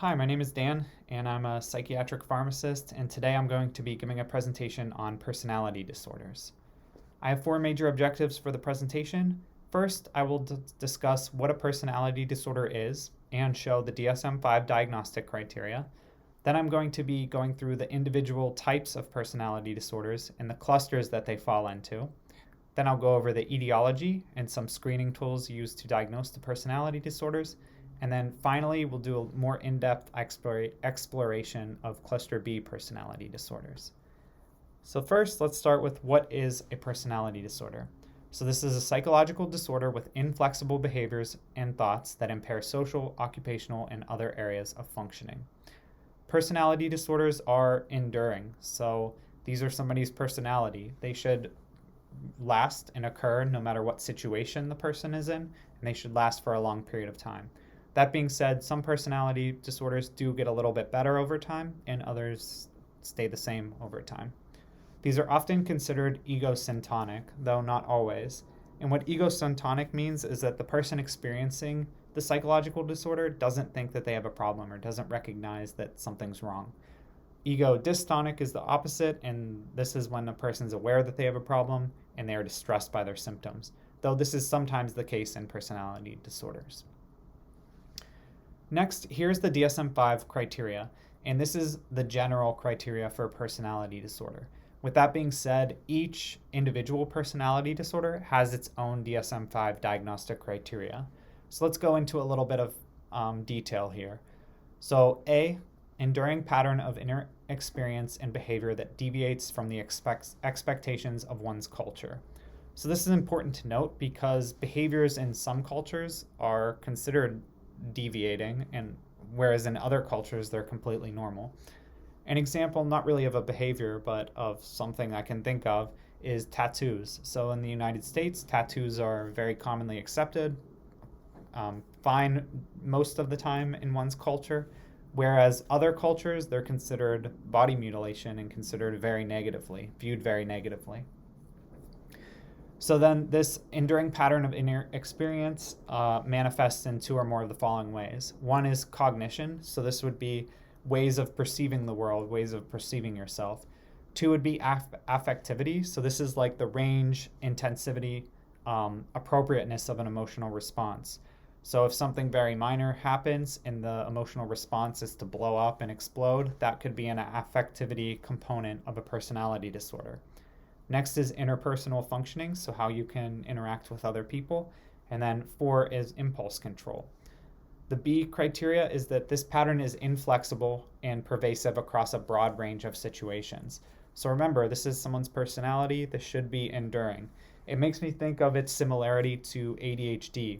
Hi, my name is Dan, and I'm a psychiatric pharmacist, and today I'm going to be giving a presentation on personality disorders. I have four major objectives for the presentation. First, I will discuss what a personality disorder is and show the DSM-5 diagnostic criteria. Then I'm going to be going through the individual types of personality disorders and the clusters that they fall into. Then I'll go over the etiology and some screening tools used to diagnose the personality disorders. And then finally, we'll do a more in-depth exploration of cluster B personality disorders. So first, let's start with what is a personality disorder. So this is a psychological disorder with inflexible behaviors and thoughts that impair social, occupational, and other areas of functioning. Personality disorders are enduring. So these are somebody's personality. They should last and occur no matter what situation the person is in, and they should last for a long period of time. That being said, some personality disorders do get a little bit better over time, and others stay the same over time. These are often considered ego-syntonic, though not always. And what ego-syntonic means is that the person experiencing the psychological disorder doesn't think that they have a problem or doesn't recognize that something's wrong. Ego-dystonic is the opposite, and this is when a person's aware that they have a problem and they are distressed by their symptoms, though this is sometimes the case in personality disorders. Next, here's the DSM-5 criteria, and this is the general criteria for a personality disorder. With that being said, each individual personality disorder has its own DSM-5 diagnostic criteria. So let's go into a little bit of detail here. So A, enduring pattern of inner experience and behavior that deviates from the expectations of one's culture. So this is important to note because behaviors in some cultures are considered deviating, and whereas in other cultures they're completely normal. An example, not really of a behavior, but of something I can think of, is tattoos. So in the United States, tattoos are very commonly accepted, fine most of the time in one's culture, whereas other cultures, they're considered body mutilation and considered very negatively, viewed very negatively. So then this enduring pattern of inner experience manifests in two or more of the following ways. One is cognition. So this would be ways of perceiving the world, ways of perceiving yourself. Two would be affectivity. So this is like the range, intensity, appropriateness of an emotional response. So if something very minor happens and the emotional response is to blow up and explode, that could be an affectivity component of a personality disorder. Next is interpersonal functioning, so how you can interact with other people. And then 4 is impulse control. The B criteria is that this pattern is inflexible and pervasive across a broad range of situations. So remember, this is someone's personality. This should be enduring. It makes me think of its similarity to ADHD.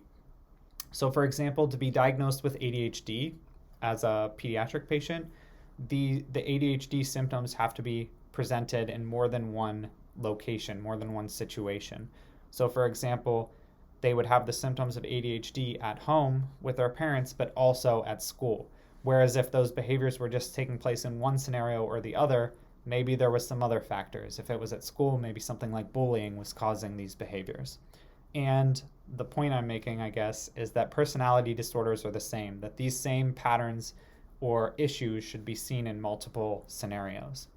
So for example, to be diagnosed with ADHD as a pediatric patient, the ADHD symptoms have to be presented in more than one location, more than one situation. So for example, they would have the symptoms of ADHD at home with their parents, but also at school. Whereas if those behaviors were just taking place in one scenario or the other, maybe there was some other factors. If it was at school, maybe something like bullying was causing these behaviors. And the point I'm making, I guess, is that personality disorders are the same, that these same patterns or issues should be seen in multiple scenarios.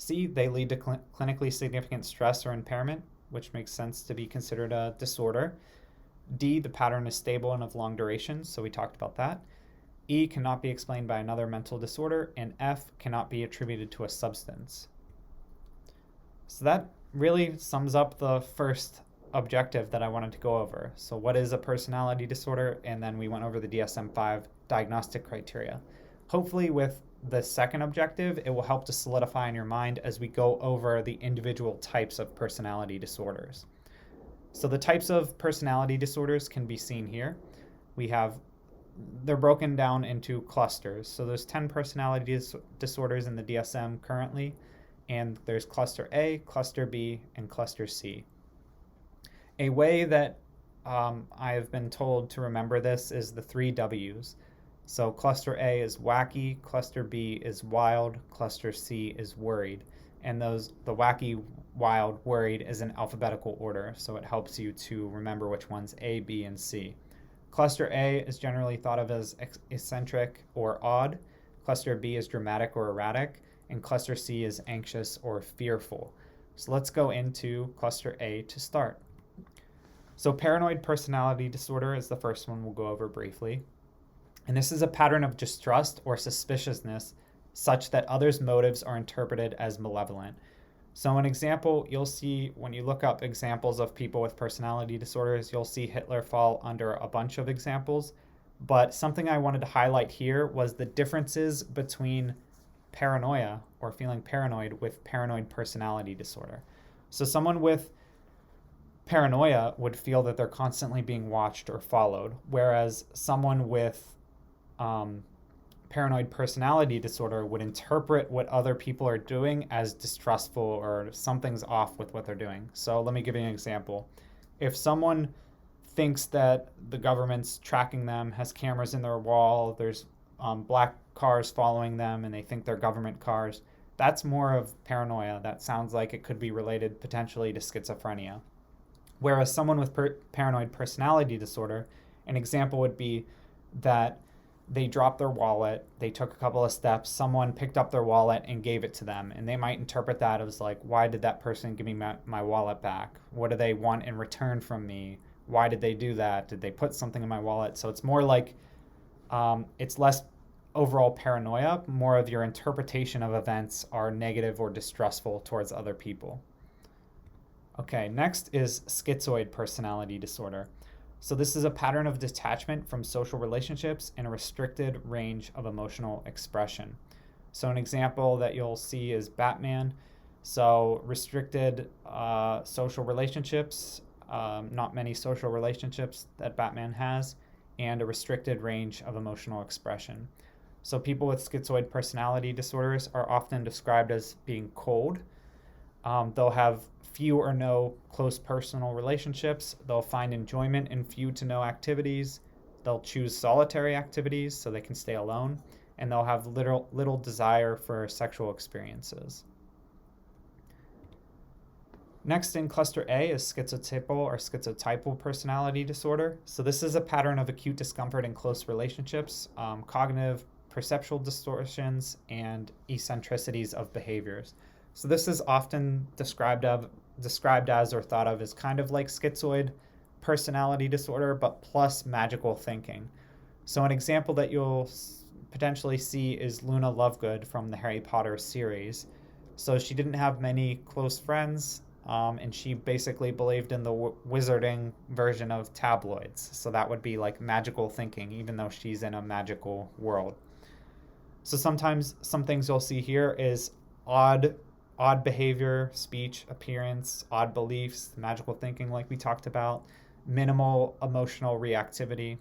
C, they lead to clinically significant stress or impairment, which makes sense to be considered a disorder. D, the pattern is stable and of long duration, so we talked about that. E, cannot be explained by another mental disorder, and F, cannot be attributed to a substance. So that really sums up the first objective that I wanted to go over. So what is a personality disorder? And then we went over the DSM-5 diagnostic criteria. Hopefully with the second objective, it will help to solidify in your mind as we go over the individual types of personality disorders. So the types of personality disorders can be seen here. They're broken down into clusters. So there's 10 personality disorders in the DSM currently, and there's cluster A, cluster B, and cluster C. A way that I have been told to remember this is the 3 W's. So cluster A is wacky, cluster B is wild, cluster C is worried. And the wacky, wild, worried is in alphabetical order, so it helps you to remember which one's A, B, and C. Cluster A is generally thought of as eccentric or odd. Cluster B is dramatic or erratic. And cluster C is anxious or fearful. So let's go into cluster A to start. So paranoid personality disorder is the first one we'll go over briefly. And this is a pattern of distrust or suspiciousness such that others' motives are interpreted as malevolent. So an example you'll see when you look up examples of people with personality disorders, you'll see Hitler fall under a bunch of examples. But something I wanted to highlight here was the differences between paranoia or feeling paranoid with paranoid personality disorder. So someone with paranoia would feel that they're constantly being watched or followed, whereas someone with paranoid personality disorder would interpret what other people are doing as distrustful or something's off with what they're doing. So let me give you an example. If someone thinks that the government's tracking them, has cameras in their wall, there's black cars following them, and they think they're government cars, that's more of paranoia. That sounds like it could be related potentially to schizophrenia. Whereas someone with paranoid personality disorder, an example would be that they dropped their wallet, they took a couple of steps, someone picked up their wallet and gave it to them, and they might interpret that as like, why did that person give me my wallet back? What do they want in return from me? Why did they do that? Did they put something in my wallet? So it's more like, it's less overall paranoia, more of your interpretation of events are negative or distrustful towards other people. Okay, next is schizoid personality disorder. So this is a pattern of detachment from social relationships and a restricted range of emotional expression. So an example that you'll see is Batman. So restricted social relationships, not many social relationships that Batman has, and a restricted range of emotional expression. So people with schizoid personality disorders are often described as being cold. They'll have few or no close personal relationships. They'll find enjoyment in few to no activities. They'll choose solitary activities so they can stay alone. And they'll have little desire for sexual experiences. Next in cluster A is schizotypal or schizotypal personality disorder. So this is a pattern of acute discomfort in close relationships, cognitive perceptual distortions, and eccentricities of behaviors. So this is often described as or thought of as kind of like schizoid personality disorder, but plus magical thinking. So an example that you'll potentially see is Luna Lovegood from the Harry Potter series. So she didn't have many close friends, and she basically believed in the wizarding version of tabloids. So that would be like magical thinking, even though she's in a magical world. So sometimes some things you'll see here is odd behavior, speech, appearance, odd beliefs, magical thinking like we talked about, minimal emotional reactivity.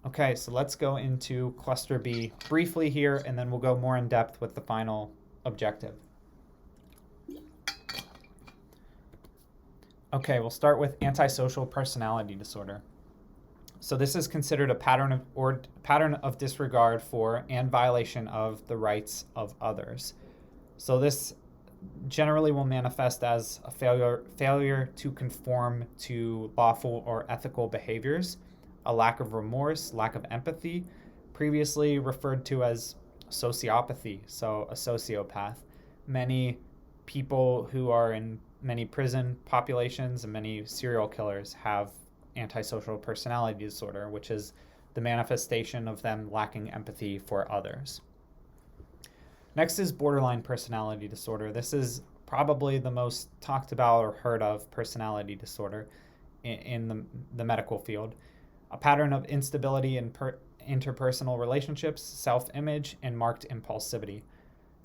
Okay, so let's go into cluster B briefly here, and then we'll go more in depth with the final objective. Okay, we'll start with antisocial personality disorder. So this is considered a pattern of disregard for and violation of the rights of others. So this generally will manifest as a failure to conform to lawful or ethical behaviors, a lack of remorse, lack of empathy, previously referred to as sociopathy, so a sociopath. Many people who are in many prison populations and many serial killers have antisocial personality disorder, which is the manifestation of them lacking empathy for others. Next is borderline personality disorder. This is probably the most talked about or heard of personality disorder in the medical field. A pattern of instability in interpersonal relationships, self-image, and marked impulsivity.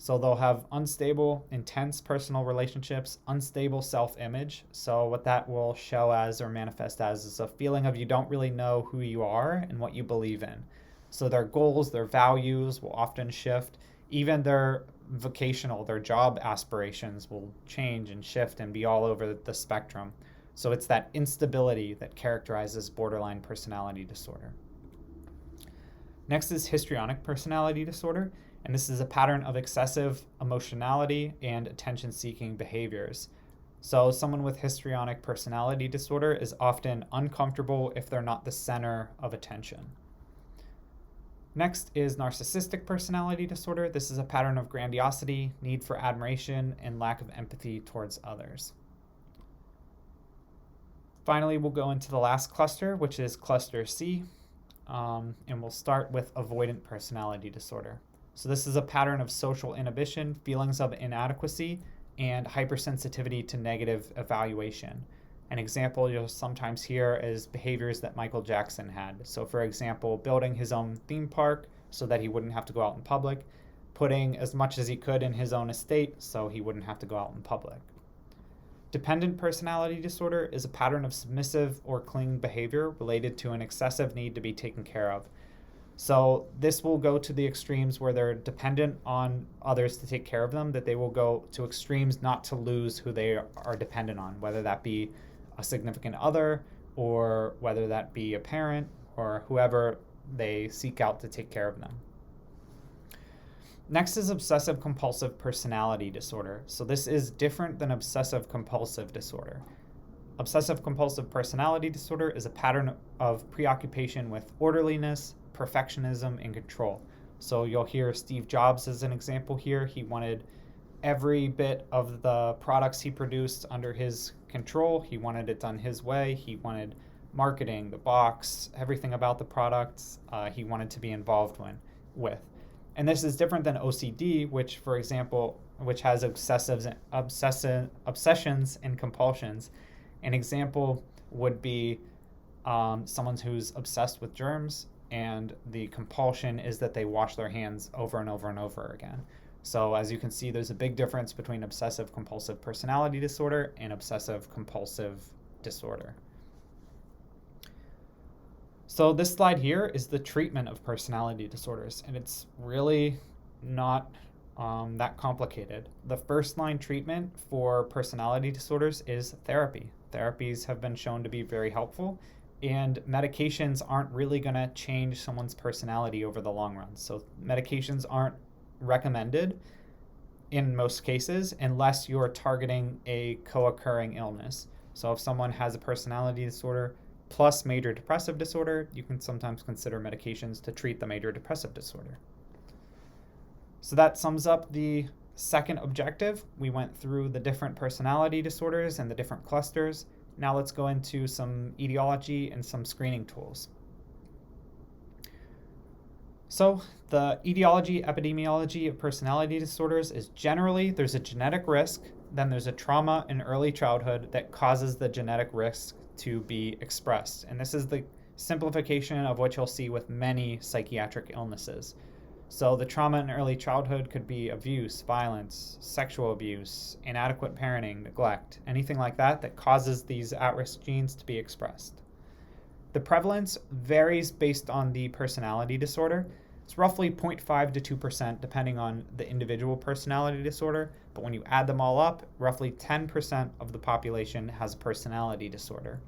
So they'll have unstable, intense personal relationships, unstable self-image. So what that will show as or manifest as is a feeling of you don't really know who you are and what you believe in. So their goals, their values will often shift. Even their vocational, their job aspirations will change and shift and be all over the spectrum. So it's that instability that characterizes borderline personality disorder. Next is histrionic personality disorder. And this is a pattern of excessive emotionality and attention-seeking behaviors. So someone with histrionic personality disorder is often uncomfortable if they're not the center of attention. Next is narcissistic personality disorder. This is a pattern of grandiosity, need for admiration, and lack of empathy towards others. Finally, we'll go into the last cluster, which is cluster C, and we'll start with avoidant personality disorder. So this is a pattern of social inhibition, feelings of inadequacy, and hypersensitivity to negative evaluation. An example you'll sometimes hear is behaviors that Michael Jackson had. So for example, building his own theme park so that he wouldn't have to go out in public, putting as much as he could in his own estate so he wouldn't have to go out in public. Dependent personality disorder is a pattern of submissive or clinging behavior related to an excessive need to be taken care of. So this will go to the extremes where they're dependent on others to take care of them, that they will go to extremes not to lose who they are dependent on, whether that be a significant other or whether that be a parent or whoever they seek out to take care of them. Next is obsessive-compulsive personality disorder. So this is different than obsessive-compulsive disorder. Obsessive-compulsive personality disorder is a pattern of preoccupation with orderliness, perfectionism, and control. So you'll hear Steve Jobs as an example here. He wanted every bit of the products he produced under his control. He wanted it done his way. He wanted marketing, the box, everything about the products he wanted to be involved with. And this is different than OCD, which, for example, which has obsessions and compulsions. An example would be someone who's obsessed with germs, and the compulsion is that they wash their hands over and over and over again. So as you can see, there's a big difference between obsessive-compulsive personality disorder and obsessive-compulsive disorder. So this slide here is the treatment of personality disorders, and it's really not that complicated. The first-line treatment for personality disorders is therapy. Therapies have been shown to be very helpful, and medications aren't really going to change someone's personality over the long run. So medications aren't recommended in most cases unless you're targeting a co-occurring illness. So if someone has a personality disorder plus major depressive disorder, you can sometimes consider medications to treat the major depressive disorder. So that sums up the second objective. We went through the different personality disorders and the different clusters. Now let's go into some etiology and some screening tools. So the etiology, epidemiology of personality disorders is generally there's a genetic risk, then there's a trauma in early childhood that causes the genetic risk to be expressed. And this is the simplification of what you'll see with many psychiatric illnesses. So the trauma in early childhood could be abuse, violence, sexual abuse, inadequate parenting, neglect, anything like that that causes these at-risk genes to be expressed. The prevalence varies based on the personality disorder. It's roughly 0.5 to 2% depending on the individual personality disorder, but when you add them all up, roughly 10% of the population has a personality disorder.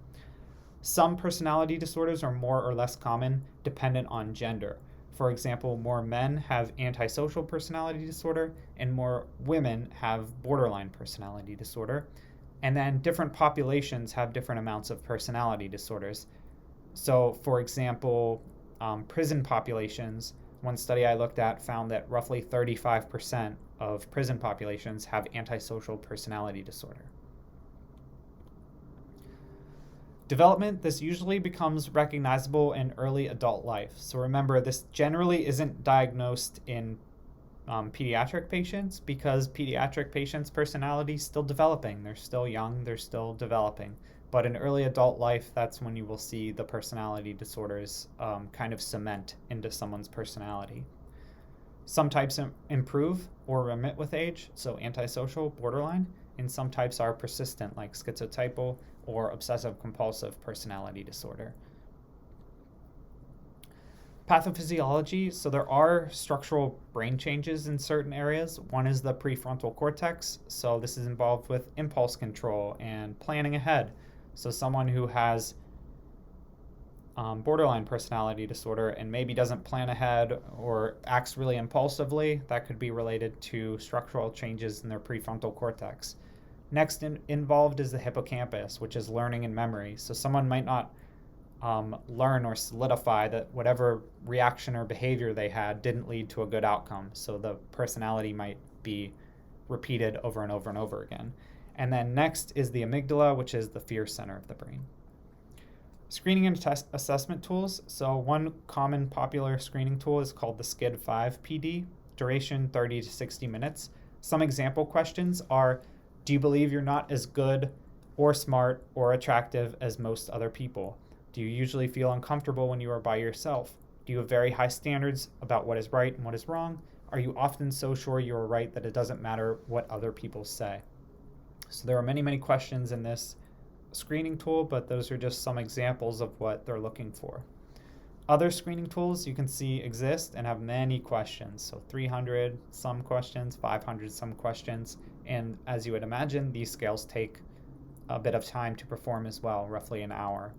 Some personality disorders are more or less common dependent on gender. For example, more men have antisocial personality disorder and more women have borderline personality disorder. And then different populations have different amounts of personality disorders. So, for example, prison populations, one study I looked at found that roughly 35% of prison populations have antisocial personality disorder. Development, this usually becomes recognizable in early adult life. So remember, this generally isn't diagnosed in pediatric patients because pediatric patients' personality is still developing. They're still young, they're still developing. But in early adult life, that's when you will see the personality disorders kind of cement into someone's personality. Some types improve or remit with age, so antisocial, borderline, and some types are persistent, like schizotypal or obsessive-compulsive personality disorder. Pathophysiology, so there are structural brain changes in certain areas. One is the prefrontal cortex, so this is involved with impulse control and planning ahead. So someone who has borderline personality disorder and maybe doesn't plan ahead or acts really impulsively, that could be related to structural changes in their prefrontal cortex. Next involved is the hippocampus, which is learning and memory. So someone might not learn or solidify that whatever reaction or behavior they had didn't lead to a good outcome. So the personality might be repeated over and over and over again. And then next is the amygdala, which is the fear center of the brain. Screening and assessment tools. So one common popular screening tool is called the Dsm-5 PD, duration 30 to 60 minutes. Some example questions are, do you believe you're not as good or smart or attractive as most other people? Do you usually feel uncomfortable when you are by yourself? Do you have very high standards about what is right and what is wrong? Are you often so sure you are right that it doesn't matter what other people say? So there are many, many questions in this screening tool, but those are just some examples of what they're looking for. Other screening tools you can see exist and have many questions. So 300 some questions, 500 some questions. And as you would imagine, these scales take a bit of time to perform as well, roughly an hour.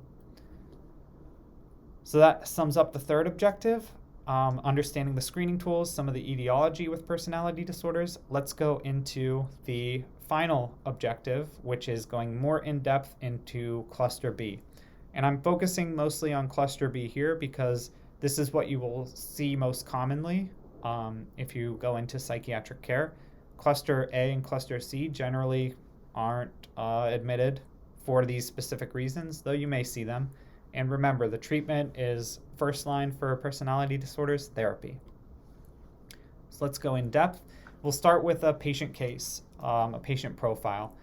So that sums up the third objective, understanding the screening tools, some of the etiology with personality disorders. Let's go into the final objective, which is going more in depth into cluster B. And I'm focusing mostly on cluster B here because this is what you will see most commonly if you go into psychiatric care. Cluster A and cluster C generally aren't admitted for these specific reasons, though you may see them. And remember, the treatment is first line for personality disorders, therapy. So let's go in depth. We'll start with a patient case, a patient profile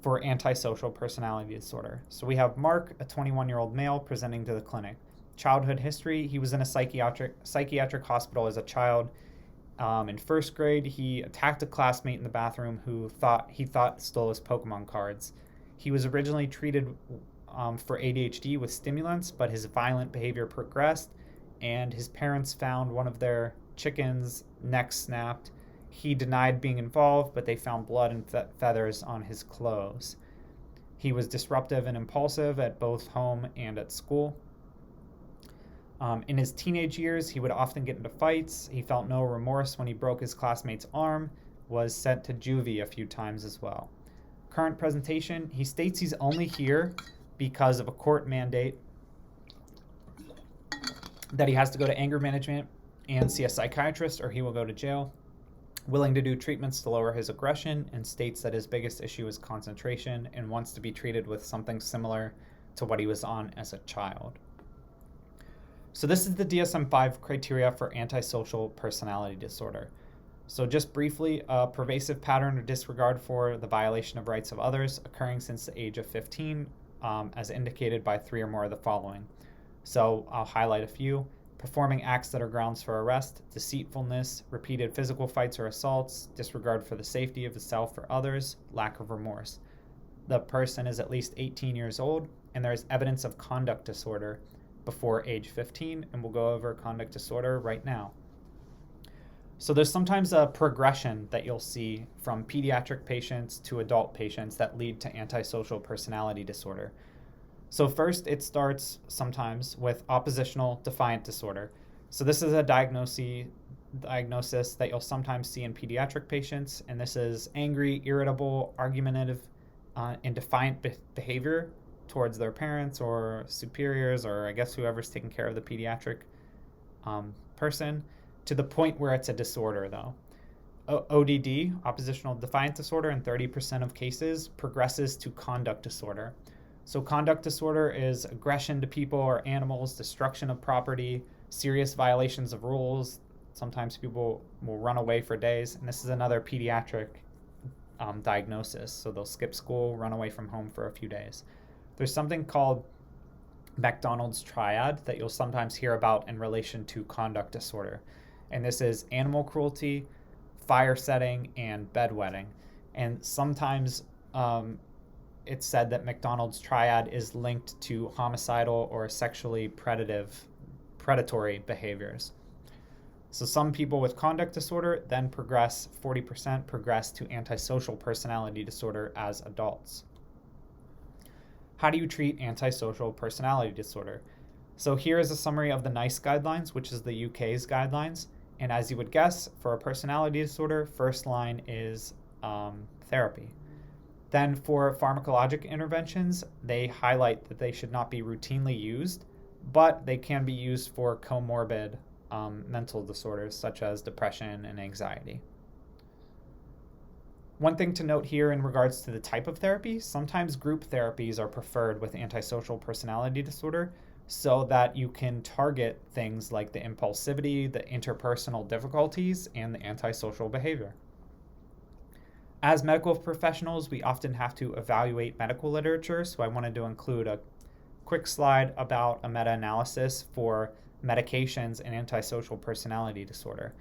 for antisocial personality disorder. So we have Mark, a 21-year-old male presenting to the clinic. Childhood history, he was in a psychiatric hospital as a child. In first grade, he attacked a classmate in the bathroom who he thought stole his Pokemon cards. He was originally treated for ADHD with stimulants, but his violent behavior progressed, and his parents found one of their chickens' necks snapped. He denied being involved, but they found blood and feathers on his clothes. He was disruptive and impulsive at both home and at school. In his teenage years, he would often get into fights. He felt no remorse when he broke his classmate's arm, was sent to juvie a few times as well. Current presentation, he states he's only here because of a court mandate that he has to go to anger management and see a psychiatrist or he will go to jail. Willing to do treatments to lower his aggression, and states that his biggest issue is concentration and wants to be treated with something similar to what he was on as a child. So this is the Dsm-5 criteria for antisocial personality disorder. So just briefly, a pervasive pattern of disregard for the violation of rights of others occurring since the age of 15, as indicated by 3 or more of the following. So I'll highlight a few. Performing acts that are grounds for arrest, deceitfulness, repeated physical fights or assaults, disregard for the safety of the self or others, lack of remorse. The person is at least 18 years old, and there is evidence of conduct disorder before age 15, and we'll go over conduct disorder right now. So there's sometimes a progression that you'll see from pediatric patients to adult patients that lead to antisocial personality disorder. So first, it starts sometimes with oppositional defiant disorder. So this is a diagnosis that you'll sometimes see in pediatric patients, and this is angry, irritable, argumentative, and defiant behavior towards their parents or superiors, or I guess whoever's taking care of the pediatric person, to the point where it's a disorder, though. ODD, oppositional defiant disorder, in 30% of cases progresses to conduct disorder. So conduct disorder is aggression to people or animals, destruction of property, serious violations of rules. Sometimes people will run away for days, and this is another pediatric diagnosis. So they'll skip school, run away from home for a few days. There's something called McDonald's triad that you'll sometimes hear about in relation to conduct disorder. And this is animal cruelty, fire setting, and bedwetting. And sometimes it's said that McDonald's triad is linked to homicidal or sexually predatory behaviors. So some people with conduct disorder then 40% progress to antisocial personality disorder as adults. How do you treat antisocial personality disorder? So here is a summary of the NICE guidelines, which is the UK's guidelines. And as you would guess, for a personality disorder, first line is therapy. Then for pharmacologic interventions, they highlight that they should not be routinely used, but they can be used for comorbid mental disorders such as depression and anxiety. One thing to note here in regards to the type of therapy, sometimes group therapies are preferred with antisocial personality disorder so that you can target things like the impulsivity, the interpersonal difficulties, and the antisocial behavior. As medical professionals, we often have to evaluate medical literature, so I wanted to include a quick slide about a meta-analysis for medications and antisocial personality disorder.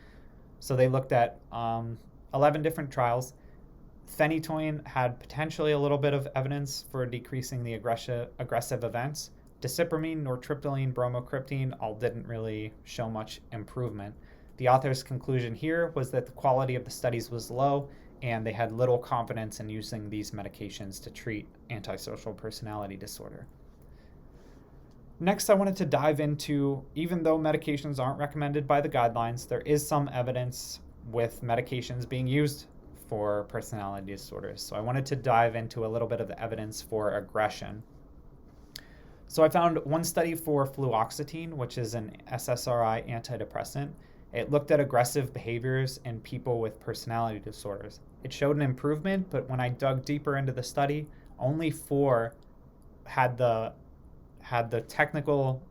So they looked at 11 different trials. Phenytoin had potentially a little bit of evidence for decreasing the aggressive events. Desipramine, nortriptyline, bromocriptine all didn't really show much improvement. The author's conclusion here was that the quality of the studies was low and they had little confidence in using these medications to treat antisocial personality disorder. Next, I wanted to dive into, even though medications aren't recommended by the guidelines, there is some evidence with medications being used for personality disorders. So I wanted to dive into a little bit of the evidence for aggression. So I found one study for fluoxetine, which is an SSRI antidepressant. It looked at aggressive behaviors in people with personality disorders. It showed an improvement, but when I dug deeper into the study, only 4 had the technical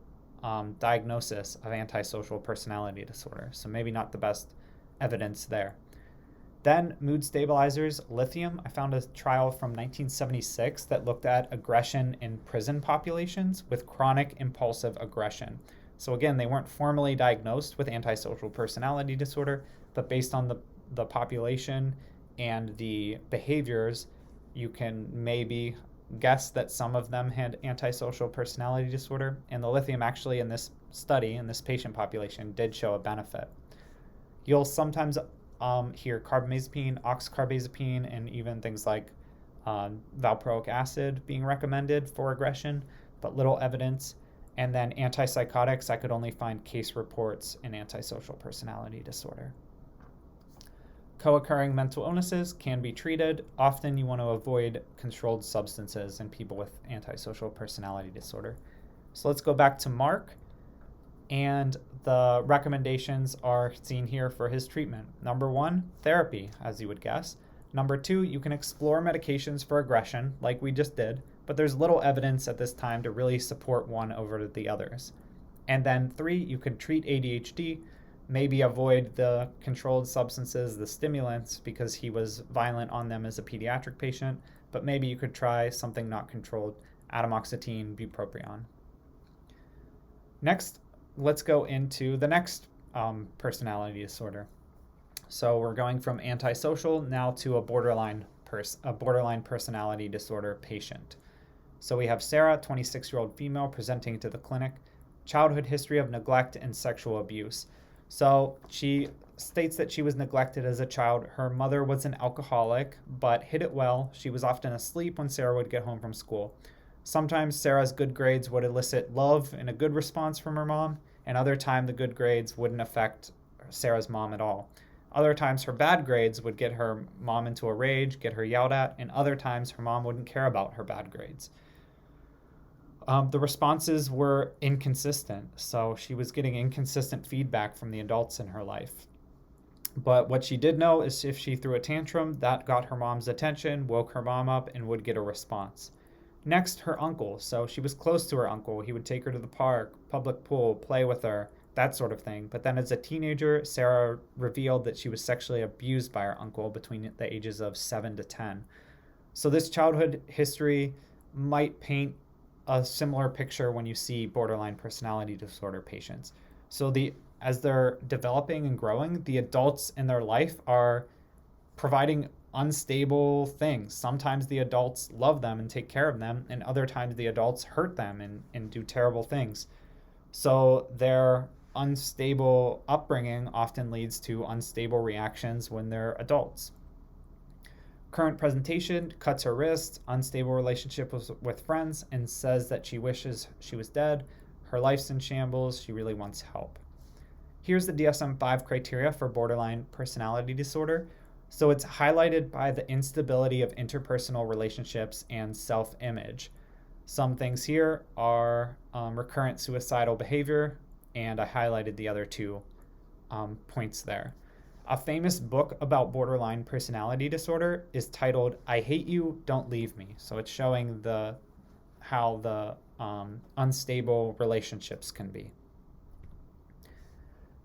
diagnosis of antisocial personality disorder. So maybe not the best evidence there. Then mood stabilizers, lithium. I found a trial from 1976 that looked at aggression in prison populations with chronic impulsive aggression. So again, they weren't formally diagnosed with antisocial personality disorder, but based on the population and the behaviors, you can maybe guess that some of them had antisocial personality disorder. And the lithium actually in this study, in this patient population, did show a benefit. You'll sometimes hear carbamazepine, oxcarbazepine, and even things like valproic acid being recommended for aggression, but little evidence. And then antipsychotics, I could only find case reports in antisocial personality disorder. Co-occurring mental illnesses can be treated. Often you want to avoid controlled substances in people with antisocial personality disorder. So let's go back to Mark. And the recommendations are seen here for his treatment. Number 1, therapy, as you would guess. Number 2, you can explore medications for aggression, like we just did, but there's little evidence at this time to really support one over the others. And then 3, you could treat ADHD, maybe avoid the controlled substances, the stimulants, because he was violent on them as a pediatric patient, but maybe you could try something not controlled, atomoxetine, bupropion. Next, let's go into the next personality disorder. So we're going from antisocial now to a borderline personality disorder patient. So we have Sarah, 26-year-old female, presenting to the clinic, childhood history of neglect and sexual abuse. So she states that she was neglected as a child. Her mother was an alcoholic, but hid it well. She was often asleep when Sarah would get home from school. Sometimes Sarah's good grades would elicit love and a good response from her mom, and other times the good grades wouldn't affect Sarah's mom at all. Other times her bad grades would get her mom into a rage, get her yelled at, and other times her mom wouldn't care about her bad grades. The responses were inconsistent, so she was getting inconsistent feedback from the adults in her life. But what she did know is if she threw a tantrum, that got her mom's attention, woke her mom up, and would get a response. Next, her uncle. So she was close to her uncle. He would take her to the park, public pool, play with her, that sort of thing. But then as a teenager, Sarah revealed that she was sexually abused by her uncle between the ages of 7 to 10. So this childhood history might paint a similar picture when you see borderline personality disorder patients. So as they're developing and growing, the adults in their life are providing unstable things. Sometimes the adults love them and take care of them, and other times the adults hurt them and do terrible things. So their unstable upbringing often leads to unstable reactions when they're adults. Current presentation, cuts her wrist, unstable relationship with friends, and says that she wishes she was dead. Her life's in shambles. She really wants help. Here's the DSM-5 criteria for borderline personality disorder. So it's highlighted by the instability of interpersonal relationships and self-image. Some things here are recurrent suicidal behavior, and I highlighted the other two points there. A famous book about borderline personality disorder is titled "I Hate You, Don't Leave Me." So it's showing how the unstable relationships can be.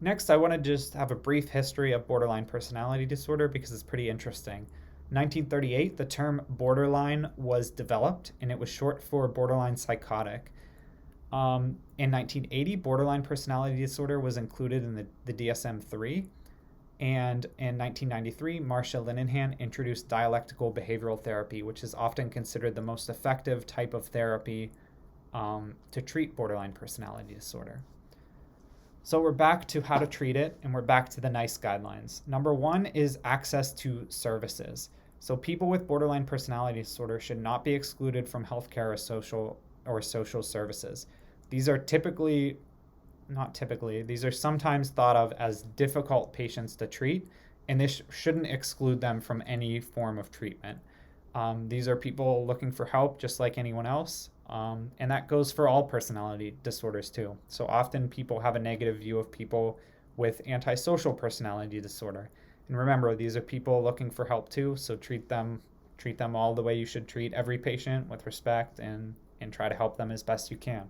Next, I want to just have a brief history of borderline personality disorder because it's pretty interesting. 1938, the term borderline was developed, and it was short for borderline psychotic. In 1980, borderline personality disorder was included in the DSM-3. And in 1993, Marcia Linehan introduced dialectical behavioral therapy, which is often considered the most effective type of therapy to treat borderline personality disorder. So we're back to how to treat it, and we're back to the NICE guidelines. Number one is access to services. So people with borderline personality disorder should not be excluded from healthcare or social services. These are these are sometimes thought of as difficult patients to treat, and this shouldn't exclude them from any form of treatment. These are people looking for help just like anyone else, and that goes for all personality disorders too. So often people have a negative view of people with antisocial personality disorder. And remember, these are people looking for help too, so treat them all the way you should treat every patient, with respect, and try to help them as best you can.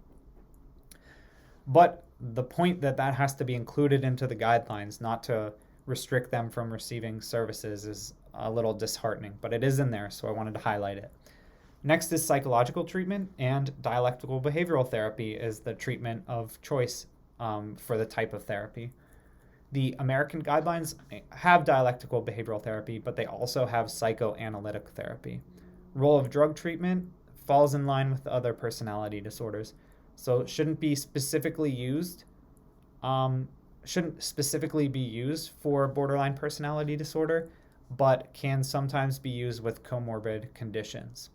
But the point that has to be included into the guidelines, not to restrict them from receiving services, is a little disheartening, but it is in there, so I wanted to highlight it. Next is psychological treatment, and dialectical behavioral therapy is the treatment of choice for the type of therapy. The American guidelines have dialectical behavioral therapy, but they also have psychoanalytic therapy. Role of drug treatment falls in line with the other personality disorders. So it shouldn't specifically be used for borderline personality disorder, but can sometimes be used with comorbid conditions.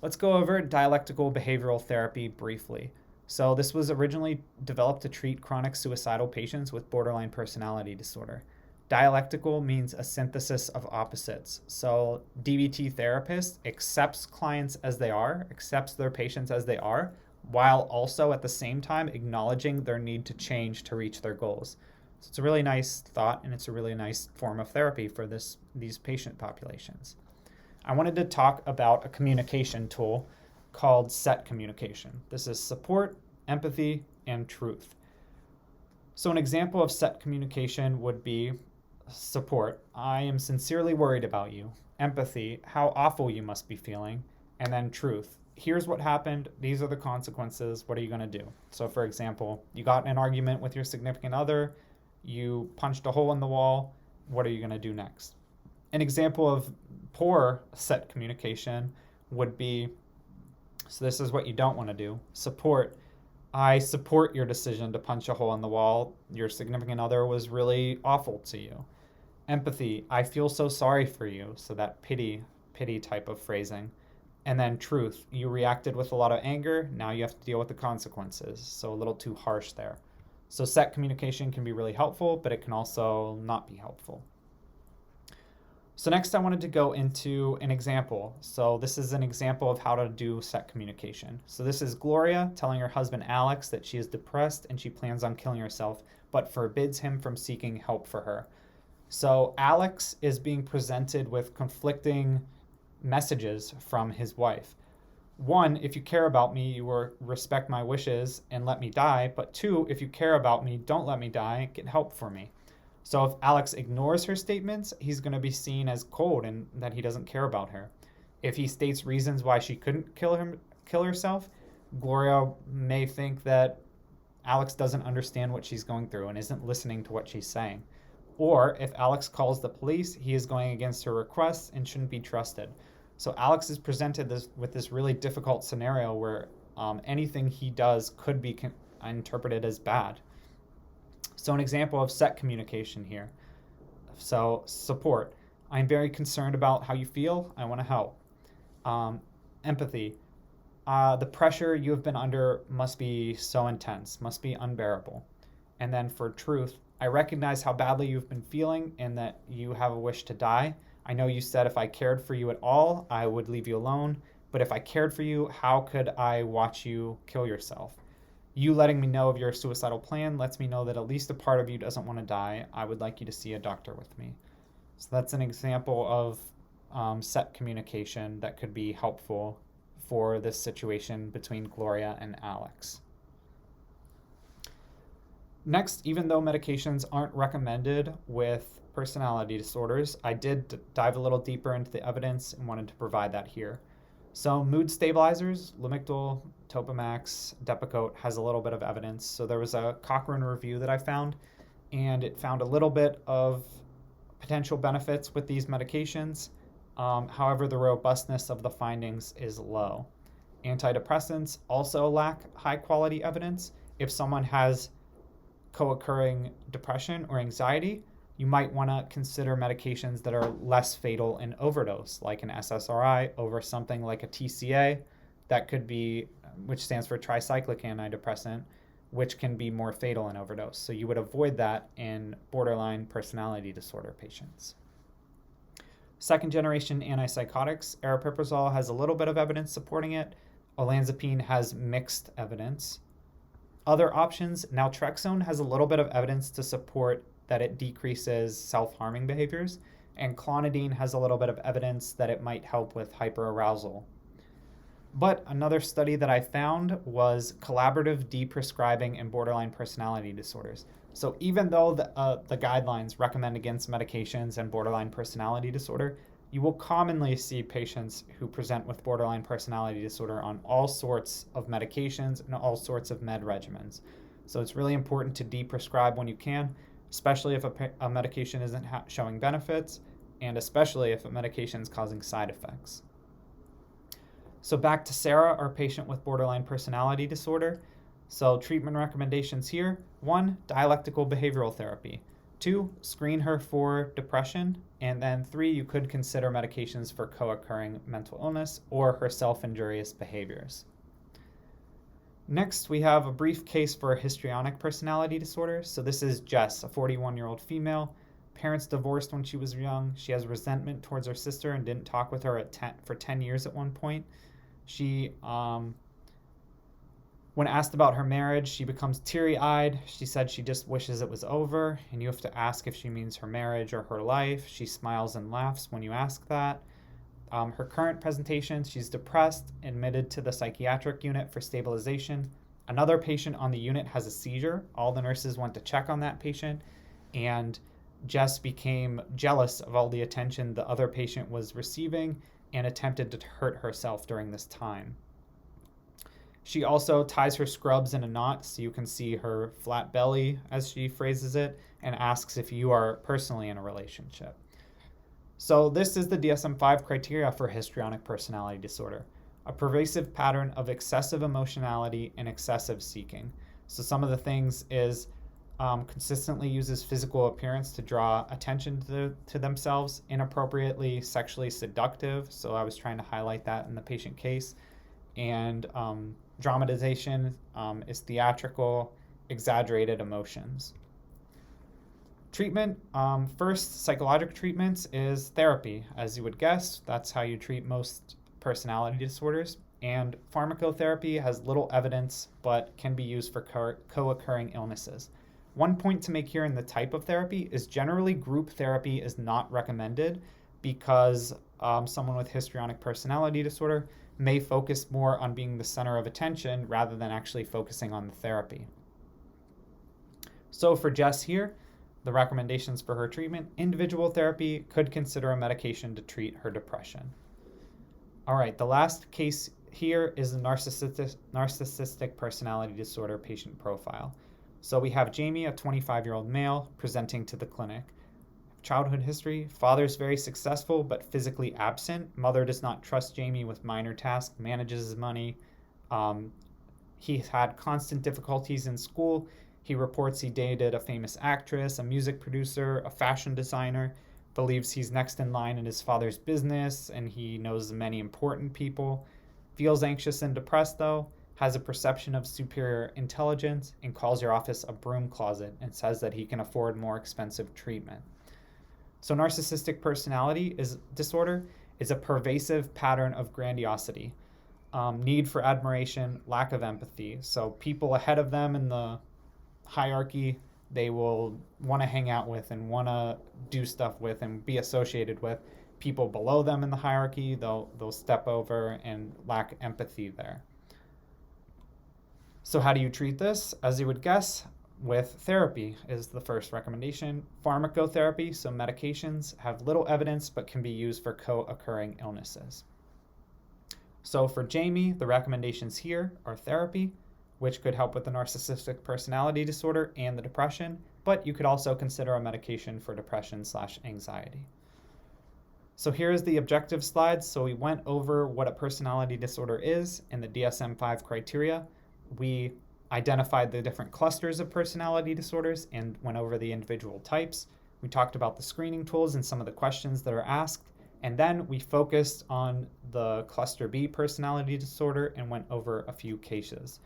Let's go over dialectical behavioral therapy briefly. So this was originally developed to treat chronic suicidal patients with borderline personality disorder. Dialectical means a synthesis of opposites. So DBT therapist accepts clients as they are, accepts their patients as they are, while also at the same time acknowledging their need to change to reach their goals. So it's a really nice thought, and it's a really nice form of therapy for these patient populations. I wanted to talk about a communication tool called SET communication. This is support, empathy, and truth. So an example of SET communication would be support. I am sincerely worried about you. Empathy, how awful you must be feeling. And then truth. Here's what happened. These are the consequences. What are you going to do? So for example, you got in an argument with your significant other. You punched a hole in the wall. What are you going to do next? An example of poor SET communication would be, so this is what you don't want to do. Support. I support your decision to punch a hole in the wall. Your significant other was really awful to you. Empathy. I feel so sorry for you. So that pity type of phrasing. And then truth. You reacted with a lot of anger. Now you have to deal with the consequences. So a little too harsh there. So SET communication can be really helpful, but it can also not be helpful. So next I wanted to go into an example. So this is an example of how to do SET communication. So this is Gloria telling her husband Alex that she is depressed and she plans on killing herself, but forbids him from seeking help for her. So Alex is being presented with conflicting messages from his wife. One, if you care about me, you will respect my wishes and let me die. But two, if you care about me, don't let me die, get help for me. So if Alex ignores her statements, he's going to be seen as cold and that he doesn't care about her. If he states reasons why she couldn't kill herself, Gloria may think that Alex doesn't understand what she's going through and isn't listening to what she's saying. Or if Alex calls the police, he is going against her requests and shouldn't be trusted. So Alex is presented with this really difficult scenario where anything he does could be interpreted as bad. So an example of SET communication here. So support. I'm very concerned about how you feel. I want to help. Empathy. The pressure you have been under must be so intense, must be unbearable. And then for truth, I recognize how badly you've been feeling and that you have a wish to die. I know you said if I cared for you at all, I would leave you alone. But if I cared for you, how could I watch you kill yourself? You letting me know of your suicidal plan lets me know that at least a part of you doesn't want to die. I would like you to see a doctor with me. So that's an example of set communication that could be helpful for this situation between Gloria and Alex. Next, even though medications aren't recommended with personality disorders, I did dive a little deeper into the evidence and wanted to provide that here. So mood stabilizers, Lamictal, Topamax, Depakote has a little bit of evidence. So there was a Cochrane review that I found, and it found a little bit of potential benefits with these medications. However, the robustness of the findings is low. Antidepressants also lack high quality evidence. If someone has co-occurring depression or anxiety, you might want to consider medications that are less fatal in overdose, like an SSRI over something like a TCA that could be, which stands for tricyclic antidepressant, which can be more fatal in overdose. So you would avoid that in borderline personality disorder patients. Second generation antipsychotics, aripiprazole has a little bit of evidence supporting it. Olanzapine has mixed evidence. Other options, naltrexone has a little bit of evidence to support that it decreases self-harming behaviors, and clonidine has a little bit of evidence that it might help with hyperarousal. But another study that I found was collaborative deprescribing in borderline personality disorders. So even though the guidelines recommend against medications and borderline personality disorder, you will commonly see patients who present with borderline personality disorder on all sorts of medications and all sorts of med regimens. So it's really important to deprescribe when you can, especially if a medication isn't showing benefits, and especially if a medication is causing side effects. So back to Sarah, our patient with borderline personality disorder. So treatment recommendations here: 1, dialectical behavioral therapy. 2, screen her for depression. And then 3, you could consider medications for co-occurring mental illness or her self-injurious behaviors. Next, we have a brief case for a histrionic personality disorder. So this is Jess, a 41-year-old female. Parents divorced when she was young. She has resentment towards her sister and didn't talk with her for 10 years at one point. She, when asked about her marriage, she becomes teary-eyed. She said she just wishes it was over, and you have to ask if she means her marriage or her life. She smiles and laughs when you ask that. Her current presentation, she's depressed, admitted to the psychiatric unit for stabilization. Another patient on the unit has a seizure. All the nurses went to check on that patient, and Jess became jealous of all the attention the other patient was receiving and attempted to hurt herself during this time. She also ties her scrubs in a knot so you can see her flat belly, as she phrases it, and asks if you are personally in a relationship. So this is the Dsm-5 criteria for histrionic personality disorder: a pervasive pattern of excessive emotionality and excessive seeking. So some of the things is consistently uses physical appearance to draw attention to themselves, inappropriately sexually seductive. So I was trying to highlight that in the patient case. And dramatization is theatrical, exaggerated emotions. Treatment, first, psychological treatments is therapy. As you would guess, that's how you treat most personality disorders. And pharmacotherapy has little evidence, but can be used for co-occurring illnesses. One point to make here in the type of therapy is generally group therapy is not recommended because someone with histrionic personality disorder may focus more on being the center of attention rather than actually focusing on the therapy. So for Jess here, the recommendations for her treatment: individual therapy, could consider a medication to treat her depression. All right, the last case here is a narcissistic personality disorder patient profile. So we have Jamie, a 25-year-old male, presenting to the clinic. Childhood history: father's very successful but physically absent. Mother does not trust Jamie with minor tasks, manages his money. He's had constant difficulties in school. He reports he dated a famous actress, a music producer, a fashion designer, believes he's next in line in his father's business, and he knows many important people. Feels anxious and depressed though, has a perception of superior intelligence, and calls your office a broom closet and says that he can afford more expensive treatment. So narcissistic personality disorder is a pervasive pattern of grandiosity, need for admiration, lack of empathy. So people ahead of them in the hierarchy, they will want to hang out with and want to do stuff with and be associated with. People below them in the hierarchy, they'll step over and lack empathy there. So how do you treat this? As you would guess, with therapy is the first recommendation. Pharmacotherapy, so medications, have little evidence but can be used for co-occurring illnesses. So for Jamie, the recommendations here are therapy, which could help with the narcissistic personality disorder and the depression, but you could also consider a medication for depression/anxiety. So here's the objective slides. So we went over what a personality disorder is in the DSM-5 criteria. We identified the different clusters of personality disorders and went over the individual types. We talked about the screening tools and some of the questions that are asked. And then we focused on the cluster B personality disorder and went over a few cases.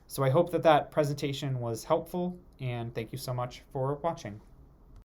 So I hope that presentation was helpful, and thank you so much for watching.